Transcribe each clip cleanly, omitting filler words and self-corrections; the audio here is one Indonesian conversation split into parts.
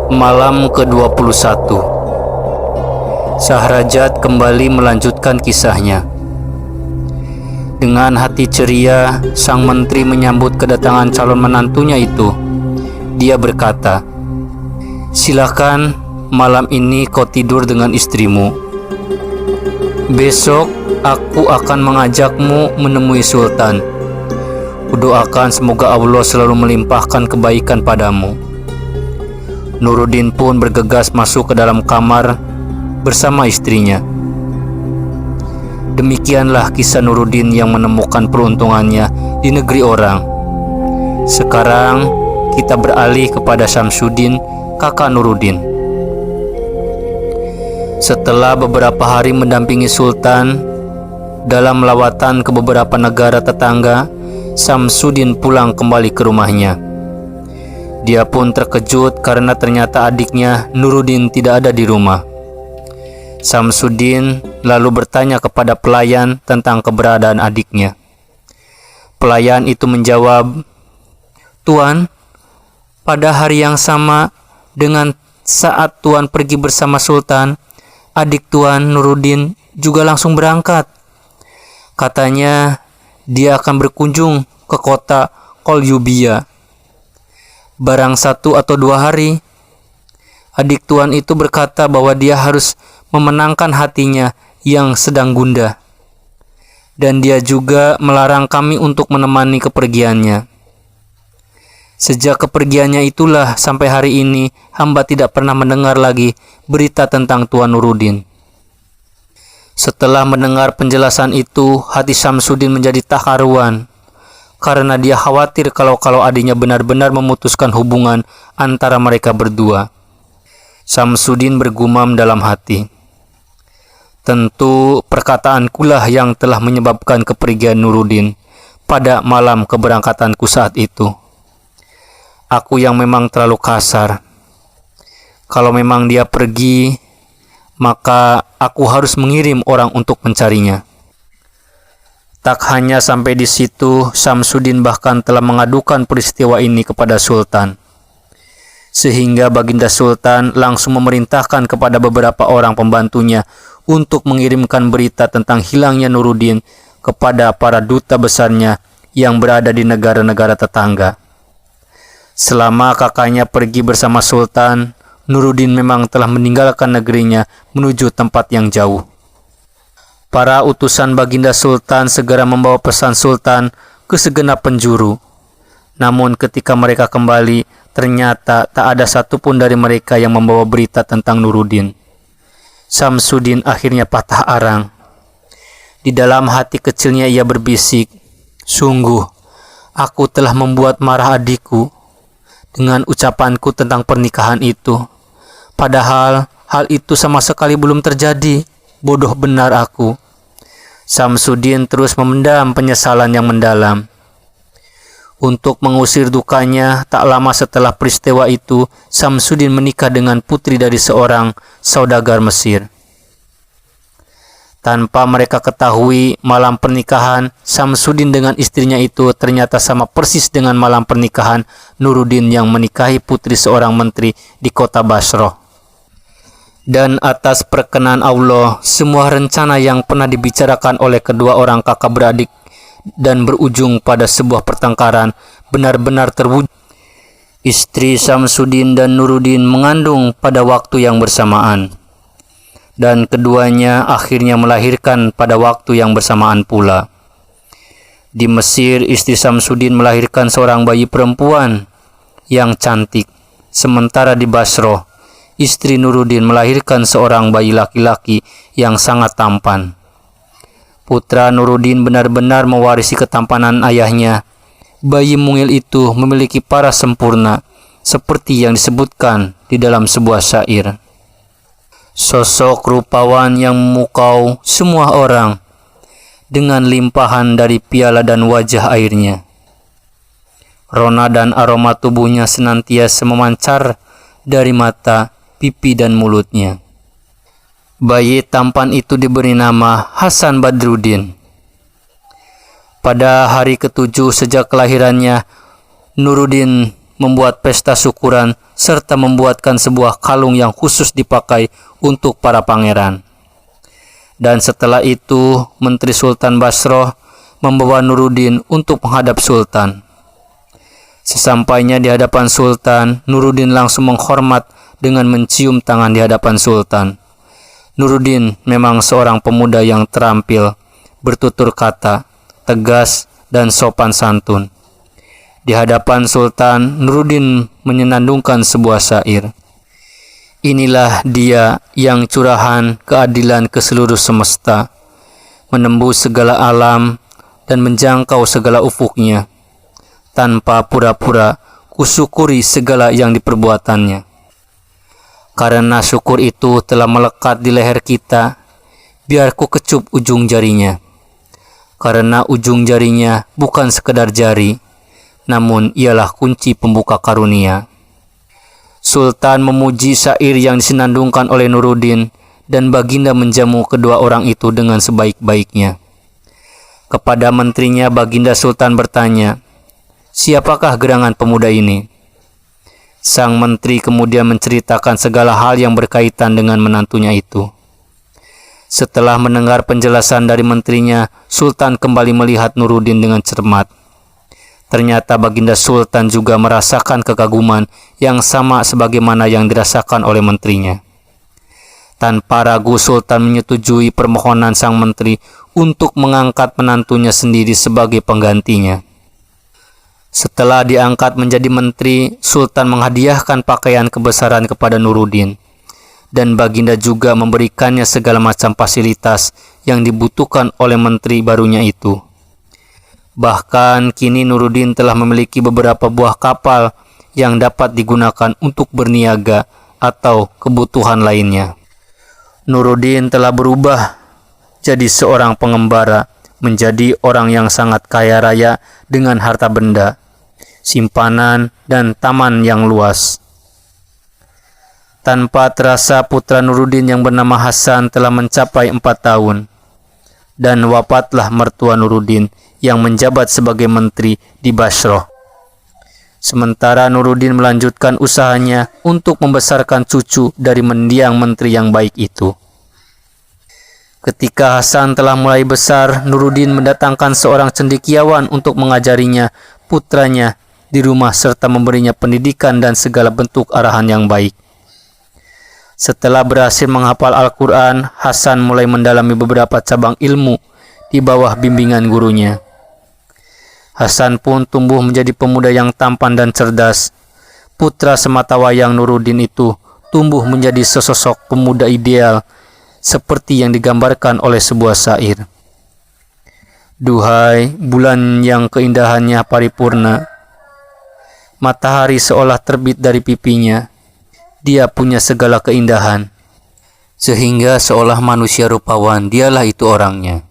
Malam ke-21. Syahrajad kembali melanjutkan kisahnya. Dengan hati ceria, sang menteri menyambut kedatangan calon menantunya itu. Dia berkata, "Silakan, malam ini kau tidur dengan istrimu. Besok aku akan mengajakmu menemui Sultan. Kudoakan semoga Allah selalu melimpahkan kebaikan padamu." Nuruddin pun bergegas masuk ke dalam kamar bersama istrinya. Demikianlah kisah Nuruddin yang menemukan peruntungannya di negeri orang. Sekarang kita beralih kepada Syamsuddin, kakak Nuruddin. Setelah beberapa hari mendampingi Sultan dalam lawatan ke beberapa negara tetangga, Syamsuddin pulang kembali ke rumahnya. Dia pun terkejut karena ternyata adiknya Nuruddin tidak ada di rumah. Syamsuddin lalu bertanya kepada pelayan tentang keberadaan adiknya. Pelayan itu menjawab, "Tuan, pada hari yang sama dengan saat Tuan pergi bersama Sultan, adik Tuan Nuruddin juga langsung berangkat. Katanya dia akan berkunjung ke kota Qalyubiyah. Barang 1 atau 2 hari. Adik Tuan itu berkata bahwa dia harus memenangkan hatinya yang sedang gundah. Dan dia juga melarang kami untuk menemani kepergiannya. Sejak kepergiannya itulah sampai hari ini hamba tidak pernah mendengar lagi berita tentang Tuan Nuruddin." Setelah mendengar penjelasan itu, hati Syamsuddin menjadi tak karuan karena dia khawatir kalau adiknya benar-benar memutuskan hubungan antara mereka berdua. Syamsuddin bergumam dalam hati, "Tentu perkataankulah yang telah menyebabkan kepergian Nuruddin pada malam keberangkatanku saat itu. Aku yang memang terlalu kasar. Kalau memang dia pergi, maka aku harus mengirim orang untuk mencarinya." Tak hanya sampai di situ, Syamsuddin bahkan telah mengadukan peristiwa ini kepada Sultan. Sehingga Baginda Sultan langsung memerintahkan kepada beberapa orang pembantunya untuk mengirimkan berita tentang hilangnya Nuruddin kepada para duta besarnya yang berada di negara-negara tetangga. Selama kakaknya pergi bersama Sultan, Nuruddin memang telah meninggalkan negerinya menuju tempat yang jauh. Para utusan Baginda Sultan segera membawa pesan Sultan ke segenap penjuru. Namun ketika mereka kembali, ternyata tak ada satupun dari mereka yang membawa berita tentang Nuruddin. Syamsuddin akhirnya patah arang. Di dalam hati kecilnya ia berbisik, "Sungguh, aku telah membuat marah adikku dengan ucapanku tentang pernikahan itu. Padahal hal itu sama sekali belum terjadi. Bodoh benar aku." Syamsuddin terus memendam penyesalan yang mendalam. Untuk mengusir dukanya, tak lama setelah peristiwa itu, Syamsuddin menikah dengan putri dari seorang saudagar Mesir. Tanpa mereka ketahui, malam pernikahan Syamsuddin dengan istrinya itu ternyata sama persis dengan malam pernikahan Nuruddin yang menikahi putri seorang menteri di kota Basrah. Dan atas perkenan Allah, semua rencana yang pernah dibicarakan oleh kedua orang kakak beradik dan berujung pada sebuah pertengkaran benar-benar terwujud. Istri Syamsuddin dan Nuruddin mengandung pada waktu yang bersamaan, dan keduanya akhirnya melahirkan pada waktu yang bersamaan pula. Di Mesir, istri Syamsuddin melahirkan seorang bayi perempuan yang cantik, sementara di Basrah, istri Nuruddin melahirkan seorang bayi laki-laki yang sangat tampan. Putra Nuruddin benar-benar mewarisi ketampanan ayahnya. Bayi mungil itu memiliki paras sempurna, seperti yang disebutkan di dalam sebuah syair. Sosok rupawan yang memukau semua orang dengan limpahan dari piala dan wajah airnya. Rona dan aroma tubuhnya senantiasa memancar dari mata, pipi dan mulutnya. Bayi tampan itu diberi nama Hasan Badruddin. Pada hari ke-7 sejak kelahirannya, Nuruddin membuat pesta syukuran serta membuatkan sebuah kalung yang khusus dipakai untuk para pangeran. Dan setelah itu, Menteri Sultan Basroh membawa Nuruddin untuk menghadap Sultan. Sesampainya di hadapan Sultan, Nuruddin langsung menghormat dengan mencium tangan di hadapan Sultan. Nuruddin memang seorang pemuda yang terampil, bertutur kata, tegas, dan sopan santun. Di hadapan Sultan, Nuruddin menyenandungkan sebuah syair. Inilah dia yang curahan keadilan ke seluruh semesta, menembus segala alam dan menjangkau segala ufuknya. Tanpa pura-pura, kusyukuri segala yang diperbuatannya. Karena syukur itu telah melekat di leher kita, biar ku kecup ujung jarinya. Karena ujung jarinya bukan sekedar jari, namun ialah kunci pembuka karunia. Sultan memuji syair yang disenandungkan oleh Nuruddin, dan Baginda menjamu kedua orang itu dengan sebaik-baiknya. Kepada menterinya, Baginda Sultan bertanya, "Siapakah gerangan pemuda ini?" Sang menteri kemudian menceritakan segala hal yang berkaitan dengan menantunya itu. Setelah mendengar penjelasan dari menterinya, Sultan kembali melihat Nuruddin dengan cermat. Ternyata Baginda Sultan juga merasakan kekaguman yang sama sebagaimana yang dirasakan oleh menterinya. Tanpa ragu, Sultan menyetujui permohonan sang menteri untuk mengangkat menantunya sendiri sebagai penggantinya. Setelah diangkat menjadi menteri, Sultan menghadiahkan pakaian kebesaran kepada Nuruddin, dan Baginda juga memberikannya segala macam fasilitas yang dibutuhkan oleh menteri barunya itu. Bahkan kini Nuruddin telah memiliki beberapa buah kapal yang dapat digunakan untuk berniaga atau kebutuhan lainnya. Nuruddin telah berubah jadi seorang pengembara, menjadi orang yang sangat kaya raya dengan harta benda, simpanan, dan taman yang luas. Tanpa terasa, putra Nuruddin yang bernama Hasan telah mencapai 4 tahun, dan wafatlah mertua Nuruddin yang menjabat sebagai menteri di Basroh. Sementara Nuruddin melanjutkan usahanya untuk membesarkan cucu dari mendiang menteri yang baik itu. Ketika Hasan telah mulai besar, Nuruddin mendatangkan seorang cendekiawan untuk mengajarinya putranya di rumah serta memberinya pendidikan dan segala bentuk arahan yang baik. Setelah berhasil menghafal Al-Quran, Hasan mulai mendalami beberapa cabang ilmu di bawah bimbingan gurunya. Hasan pun tumbuh menjadi pemuda yang tampan dan cerdas. Putra sematawayang Nuruddin itu tumbuh menjadi sesosok pemuda ideal, seperti yang digambarkan oleh sebuah syair. Duhai bulan yang keindahannya paripurna, matahari seolah terbit dari pipinya, dia punya segala keindahan, sehingga seolah manusia rupawan, dialah itu orangnya.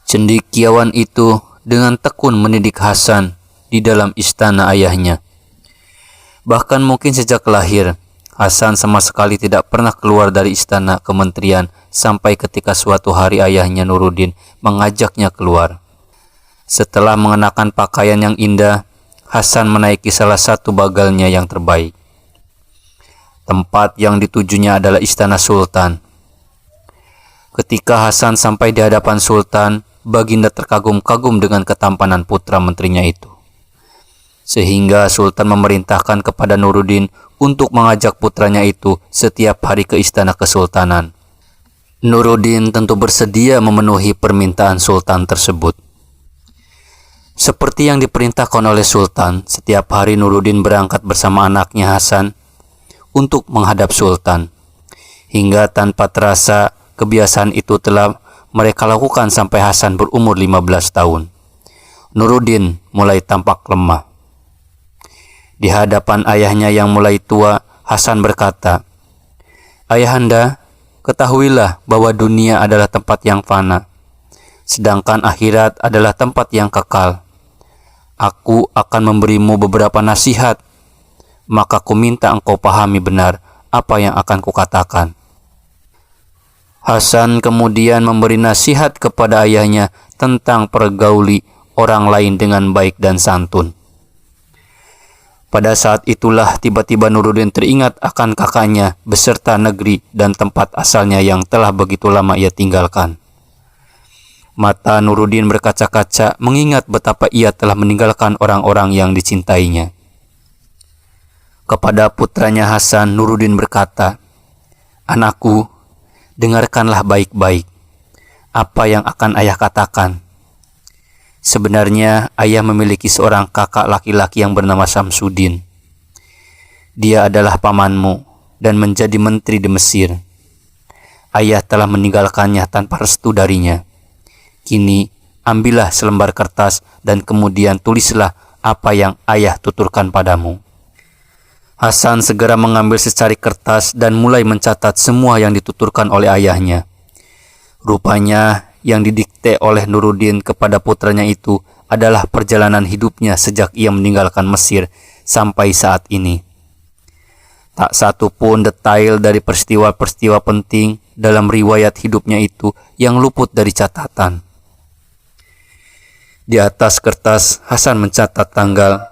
Cendekiawan itu dengan tekun mendidik Hasan di dalam istana ayahnya. Bahkan mungkin sejak lahir, Hasan sama sekali tidak pernah keluar dari istana kementerian sampai ketika suatu hari ayahnya Nuruddin mengajaknya keluar. Setelah mengenakan pakaian yang indah, Hasan menaiki salah satu bagalnya yang terbaik. Tempat yang ditujunya adalah istana Sultan. Ketika Hasan sampai di hadapan Sultan, Baginda terkagum-kagum dengan ketampanan putra menterinya itu. Sehingga Sultan memerintahkan kepada Nuruddin untuk mengajak putranya itu setiap hari ke istana kesultanan. Nuruddin tentu bersedia memenuhi permintaan Sultan tersebut. Seperti yang diperintahkan oleh Sultan, setiap hari Nuruddin berangkat bersama anaknya Hasan untuk menghadap Sultan. Hingga tanpa terasa, kebiasaan itu telah mereka lakukan sampai Hasan berumur 15 tahun. Nuruddin mulai tampak lemah. Di hadapan ayahnya yang mulai tua, Hasan berkata, "Ayahanda, ketahuilah bahwa dunia adalah tempat yang fana, sedangkan akhirat adalah tempat yang kekal. Aku akan memberimu beberapa nasihat, maka ku minta engkau pahami benar apa yang akan kukatakan." Hasan kemudian memberi nasihat kepada ayahnya tentang pergauli orang lain dengan baik dan santun. Pada saat itulah tiba-tiba Nuruddin teringat akan kakaknya beserta negeri dan tempat asalnya yang telah begitu lama ia tinggalkan. Mata Nuruddin berkaca-kaca mengingat betapa ia telah meninggalkan orang-orang yang dicintainya. Kepada putranya Hasan, Nuruddin berkata, "Anakku, dengarkanlah baik-baik apa yang akan ayah katakan. Sebenarnya ayah memiliki seorang kakak laki-laki yang bernama Samsudin. Dia adalah pamanmu dan menjadi menteri di Mesir. Ayah telah meninggalkannya tanpa restu darinya. Kini ambillah selembar kertas dan kemudian tulislah apa yang ayah tuturkan padamu." Hasan segera mengambil secari kertas dan mulai mencatat semua yang dituturkan oleh ayahnya. Rupanya yang didikte oleh Nuruddin kepada putranya itu adalah perjalanan hidupnya sejak ia meninggalkan Mesir sampai saat ini. Tak satu pun detail dari peristiwa-peristiwa penting dalam riwayat hidupnya itu yang luput dari catatan. Di atas kertas, Hasan mencatat tanggal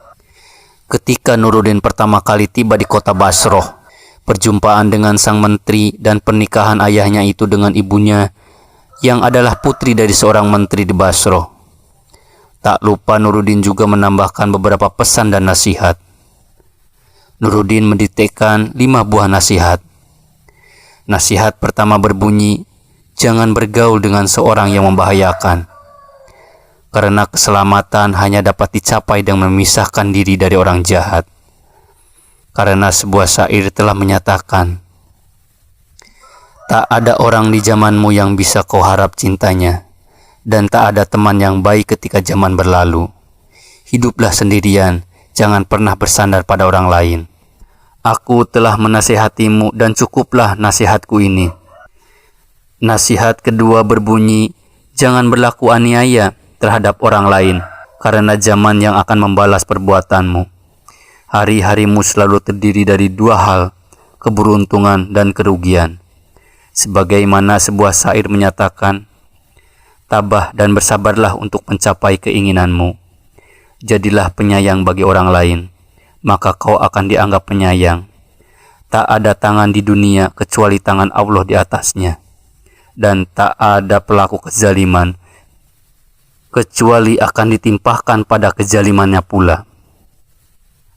ketika Nuruddin pertama kali tiba di kota Basroh, perjumpaan dengan sang menteri dan pernikahan ayahnya itu dengan ibunya yang adalah putri dari seorang menteri di Basroh. Tak lupa Nuruddin juga menambahkan beberapa pesan dan nasihat. Nuruddin mendiktekan 5 buah nasihat. Nasihat pertama berbunyi, jangan bergaul dengan seorang yang membahayakan, karena keselamatan hanya dapat dicapai dengan memisahkan diri dari orang jahat. Karena sebuah syair telah menyatakan, tak ada orang di zamanmu yang bisa kau harap cintanya, dan tak ada teman yang baik ketika zaman berlalu. Hiduplah sendirian, jangan pernah bersandar pada orang lain. Aku telah menasihatimu dan cukuplah nasihatku ini. Nasihat kedua berbunyi, jangan berlaku aniaya terhadap orang lain, karena zaman yang akan membalas perbuatanmu. Hari-harimu selalu terdiri dari 2 hal, keberuntungan dan kerugian. Sebagaimana sebuah syair menyatakan, tabah dan bersabarlah untuk mencapai keinginanmu. Jadilah penyayang bagi orang lain, maka kau akan dianggap penyayang. Tak ada tangan di dunia kecuali tangan Allah di atasnya, dan tak ada pelaku kezaliman kecuali akan ditimpahkan pada kezalimannya pula.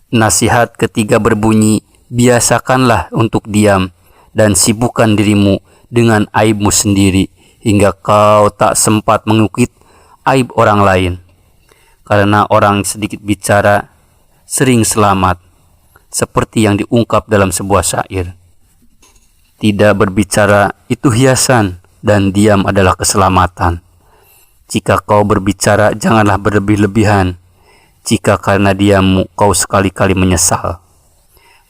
Nasihat ketiga berbunyi, biasakanlah untuk diam dan sibukkan dirimu dengan aibmu sendiri hingga kau tak sempat mengukit aib orang lain. Karena orang sedikit bicara sering selamat, seperti yang diungkap dalam sebuah syair. Tidak berbicara itu hiasan dan diam adalah keselamatan. Jika kau berbicara janganlah berlebih-lebihan. Jika karena diammu kau sekali-kali menyesal,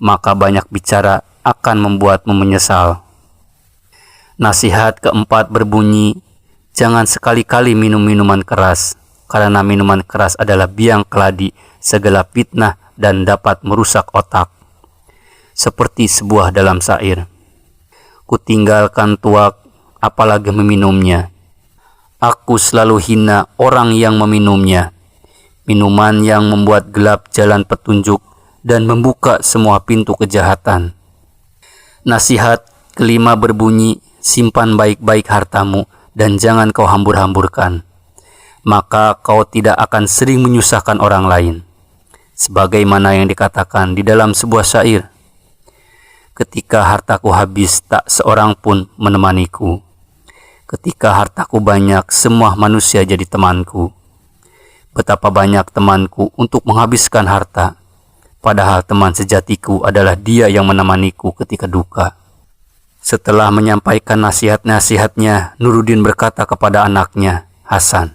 maka banyak bicara akan membuatmu menyesal. Nasihat keempat berbunyi, jangan sekali-kali minum minuman keras, karena minuman keras adalah biang keladi segala fitnah dan dapat merusak otak. Seperti sebuah dalam syair, kutinggalkan tuak, apalagi meminumnya. Aku selalu hina orang yang meminumnya. Minuman yang membuat gelap jalan petunjuk dan membuka semua pintu kejahatan. Nasihat kelima berbunyi, simpan baik-baik hartamu dan jangan kau hambur-hamburkan, maka kau tidak akan sering menyusahkan orang lain. Sebagaimana yang dikatakan di dalam sebuah syair, ketika hartaku habis tak seorang pun menemaniku. Ketika hartaku banyak semua manusia jadi temanku. Betapa banyak temanku untuk menghabiskan harta, padahal teman sejatiku adalah dia yang menemaniku ketika duka. Setelah menyampaikan nasihat-nasihatnya, Nuruddin berkata kepada anaknya, Hasan,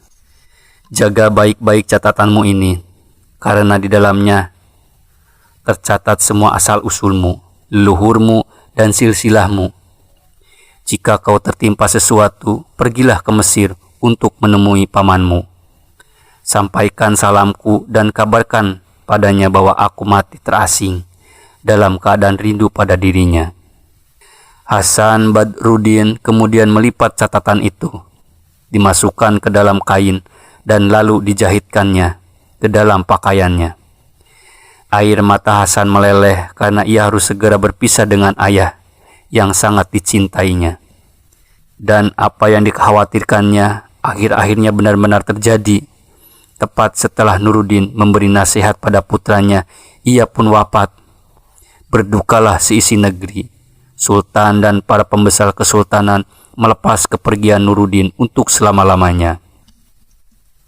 jaga baik-baik catatanmu ini, karena di dalamnya tercatat semua asal-usulmu, leluhurmu, dan silsilahmu. Jika kau tertimpa sesuatu, pergilah ke Mesir untuk menemui pamanmu. Sampaikan salamku dan kabarkan padanya bahwa aku mati terasing dalam keadaan rindu pada dirinya. Hasan Badruddin kemudian melipat catatan itu, dimasukkan ke dalam kain dan lalu dijahitkannya ke dalam pakaiannya. Air mata Hasan meleleh karena ia harus segera berpisah dengan ayah yang sangat dicintainya. Dan apa yang dikhawatirkannya akhir-akhirnya benar-benar terjadi. Tepat setelah Nuruddin memberi nasihat pada putranya, ia pun wafat. Berdukalah seisi negeri. Sultan dan para pembesar kesultanan melepas kepergian Nuruddin untuk selama-lamanya.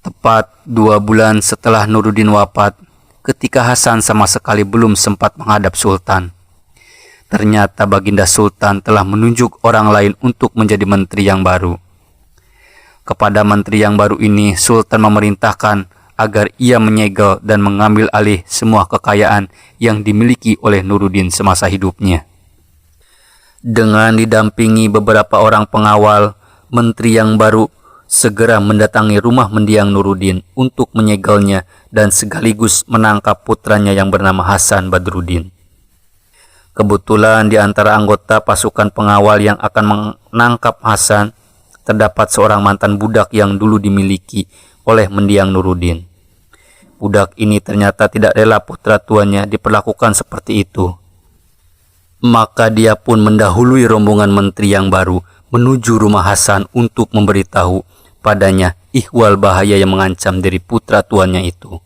Tepat 2 bulan setelah Nuruddin wafat, ketika Hasan sama sekali belum sempat menghadap Sultan, ternyata Baginda Sultan telah menunjuk orang lain untuk menjadi menteri yang baru. Kepada menteri yang baru ini, Sultan memerintahkan agar ia menyegel dan mengambil alih semua kekayaan yang dimiliki oleh Nuruddin semasa hidupnya. Dengan didampingi beberapa orang pengawal, menteri yang baru segera mendatangi rumah mendiang Nuruddin untuk menyegelnya dan sekaligus menangkap putranya yang bernama Hasan Badruddin. Kebetulan di antara anggota pasukan pengawal yang akan menangkap Hasan, terdapat seorang mantan budak yang dulu dimiliki oleh mendiang Nuruddin. Budak ini ternyata tidak rela putra tuannya diperlakukan seperti itu. Maka dia pun mendahului rombongan menteri yang baru menuju rumah Hasan untuk memberitahu padanya ihwal bahaya yang mengancam diri putra tuannya itu.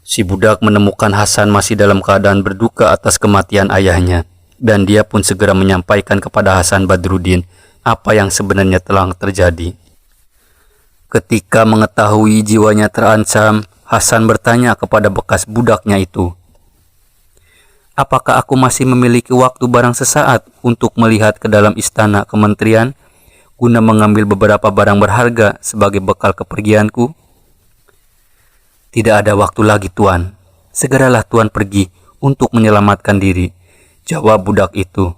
Si budak menemukan Hasan masih dalam keadaan berduka atas kematian ayahnya, dan dia pun segera menyampaikan kepada Hasan Badruddin apa yang sebenarnya telah terjadi. Ketika mengetahui jiwanya terancam, Hasan bertanya kepada bekas budaknya itu, "Apakah aku masih memiliki waktu barang sesaat untuk melihat ke dalam istana kementerian guna mengambil beberapa barang berharga sebagai bekal kepergianku?" "Tidak ada waktu lagi, Tuan. Segeralah Tuan pergi untuk menyelamatkan diri," jawab budak itu.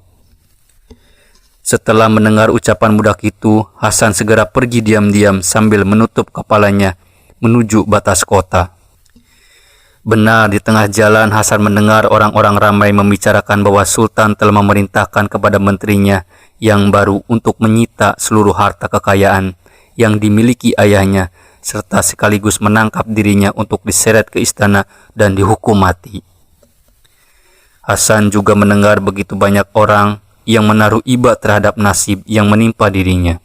Setelah mendengar ucapan budak itu, Hasan segera pergi diam-diam sambil menutup kepalanya menuju batas kota. Benar, di tengah jalan Hasan mendengar orang-orang ramai membicarakan bahwa Sultan telah memerintahkan kepada menterinya yang baru untuk menyita seluruh harta kekayaan yang dimiliki ayahnya, serta sekaligus menangkap dirinya untuk diseret ke istana dan dihukum mati. Hasan juga mendengar begitu banyak orang yang menaruh iba terhadap nasib yang menimpa dirinya.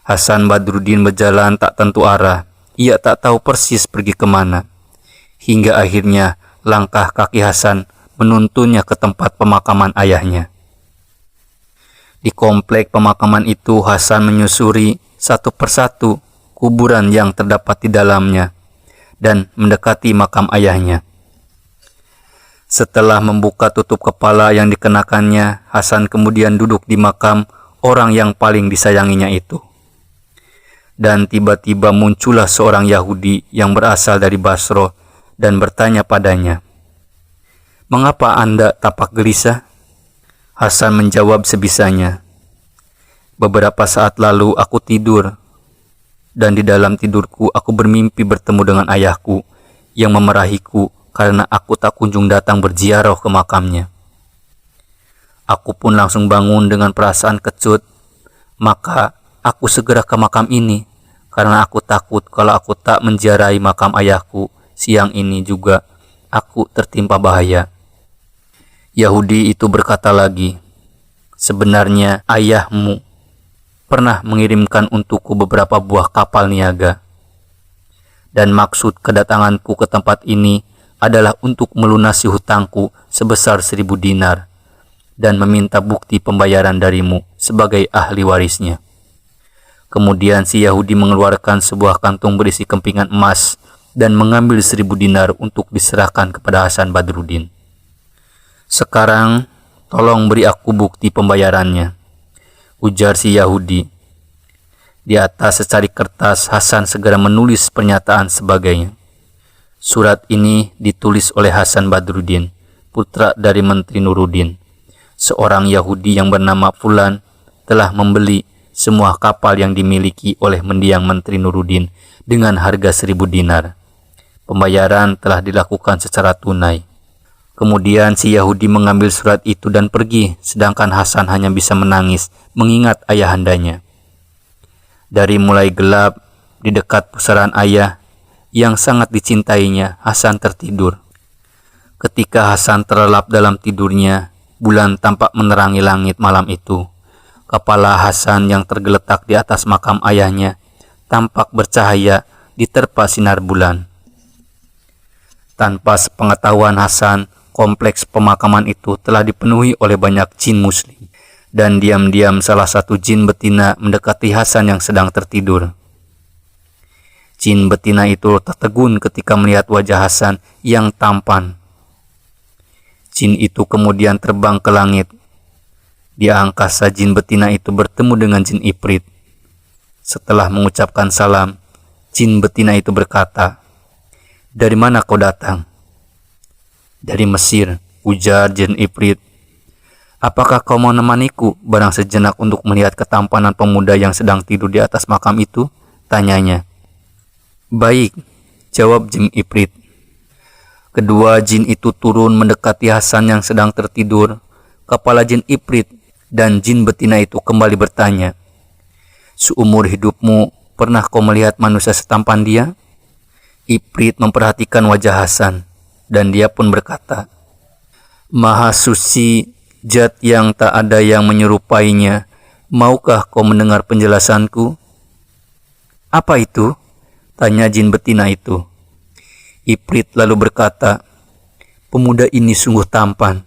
Hasan Badruddin berjalan tak tentu arah. Ia tak tahu persis pergi kemana. Hingga akhirnya langkah kaki Hasan menuntunnya ke tempat pemakaman ayahnya. Di komplek pemakaman itu, Hasan menyusuri satu persatu kuburan yang terdapat di dalamnya dan mendekati makam ayahnya. Setelah membuka tutup kepala yang dikenakannya, Hasan kemudian duduk di makam orang yang paling disayanginya itu. Dan tiba-tiba muncullah seorang Yahudi yang berasal dari Basro dan bertanya padanya, "Mengapa Anda tampak gelisah?" Hasan menjawab sebisanya, "Beberapa saat lalu aku tidur, dan di dalam tidurku aku bermimpi bertemu dengan ayahku yang memerahiku karena aku tak kunjung datang berziarah ke makamnya. Aku pun langsung bangun dengan perasaan kecut, maka aku segera ke makam ini karena aku takut kalau aku tak menziarahi makam ayahku siang ini juga aku tertimpa bahaya." Yahudi itu berkata lagi, "Sebenarnya ayahmu pernah mengirimkan untukku beberapa buah kapal niaga. Dan maksud kedatanganku ke tempat ini adalah untuk melunasi hutangku sebesar 1.000 dinar dan meminta bukti pembayaran darimu sebagai ahli warisnya." Kemudian si Yahudi mengeluarkan sebuah kantung berisi kempingan emas dan mengambil 1.000 dinar untuk diserahkan kepada Hasan Badruddin. "Sekarang tolong beri aku bukti pembayarannya," ujar si Yahudi. Di atas secari kertas, Hasan segera menulis pernyataan sebagainya. Surat ini ditulis oleh Hasan Badruddin, putra dari Menteri Nuruddin. Seorang Yahudi yang bernama Fulan telah membeli semua kapal yang dimiliki oleh mendiang Menteri Nuruddin dengan harga 1.000 dinar. Pembayaran telah dilakukan secara tunai. Kemudian si Yahudi mengambil surat itu dan pergi, sedangkan Hasan hanya bisa menangis mengingat ayahandanya. Dari mulai gelap di dekat pusaran ayah, yang sangat dicintainya, Hasan tertidur. Ketika Hasan terlelap dalam tidurnya, bulan tampak menerangi langit malam itu. Kepala Hasan yang tergeletak di atas makam ayahnya tampak bercahaya diterpa sinar bulan. Tanpa sepengetahuan Hasan, kompleks pemakaman itu telah dipenuhi oleh banyak jin muslim. Dan diam-diam salah satu jin betina mendekati Hasan yang sedang tertidur. Jin betina itu tertegun ketika melihat wajah Hasan yang tampan. Jin itu kemudian terbang ke langit. Di angkasa jin betina itu bertemu dengan jin Ifrit. Setelah mengucapkan salam, jin betina itu berkata, "Dari mana kau datang?" "Dari Mesir," ujar jin Ifrit. "Apakah kau mau menemaniku barang sejenak untuk melihat ketampanan pemuda yang sedang tidur di atas makam itu?" tanyanya. "Baik," jawab jin Ifrit. Kedua jin itu turun mendekati Hasan yang sedang tertidur. Kepala jin Ifrit dan jin betina itu kembali bertanya, "Seumur hidupmu, pernah kau melihat manusia setampan dia?" Ifrit memperhatikan wajah Hasan, dan dia pun berkata, "Maha suci, Zat yang tak ada yang menyerupainya, maukah kau mendengar penjelasanku?" "Apa itu?" tanya jin betina itu. Ifrit lalu berkata, "Pemuda ini sungguh tampan,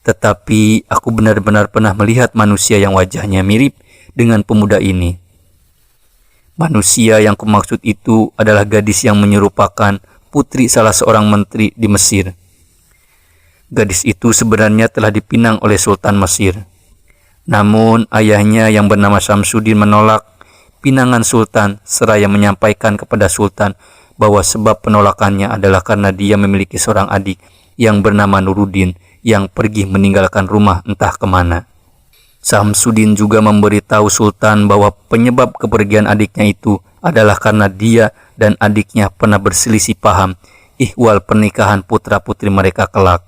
tetapi aku benar-benar pernah melihat manusia yang wajahnya mirip dengan pemuda ini. Manusia yang kumaksud itu adalah gadis yang menyerupakan putri salah seorang menteri di Mesir. Gadis itu sebenarnya telah dipinang oleh Sultan Mesir. Namun ayahnya yang bernama Samsudin menolak pinangan Sultan seraya menyampaikan kepada Sultan bahwa sebab penolakannya adalah karena dia memiliki seorang adik yang bernama Nuruddin yang pergi meninggalkan rumah entah kemana. Samsudin juga memberitahu Sultan bahwa penyebab kepergian adiknya itu adalah karena dia dan adiknya pernah berselisih paham ihwal pernikahan putra-putri mereka kelak.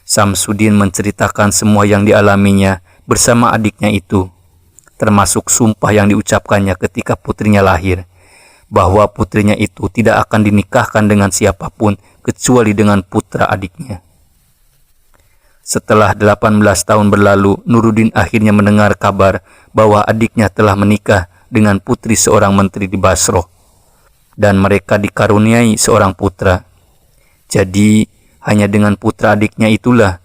Samsudin menceritakan semua yang dialaminya bersama adiknya itu, termasuk sumpah yang diucapkannya ketika putrinya lahir, bahwa putrinya itu tidak akan dinikahkan dengan siapapun kecuali dengan putra adiknya. Setelah 18 tahun berlalu, Nuruddin akhirnya mendengar kabar bahwa adiknya telah menikah dengan putri seorang menteri di Basroh, dan mereka dikaruniai seorang putra. Jadi, hanya dengan putra adiknya itulah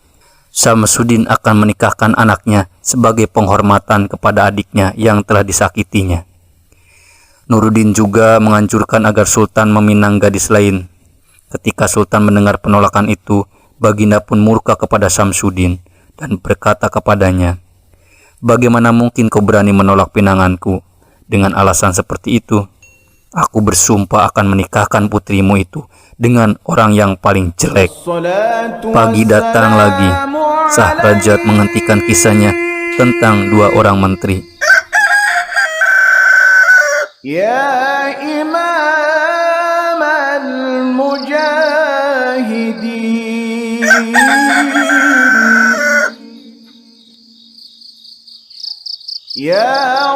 Samsudin akan menikahkan anaknya sebagai penghormatan kepada adiknya yang telah disakitinya. Nuruddin juga menganjurkan agar Sultan meminang gadis lain. Ketika Sultan mendengar penolakan itu, Baginda pun murka kepada Samsudin dan berkata kepadanya, "Bagaimana mungkin kau berani menolak pinanganku? Dengan alasan seperti itu, aku bersumpah akan menikahkan putrimu itu dengan orang yang paling jelek." Pagi datang lagi. Sahrajat menghentikan kisahnya tentang dua orang menteri. Ya Imam al-Mujahidin, Ya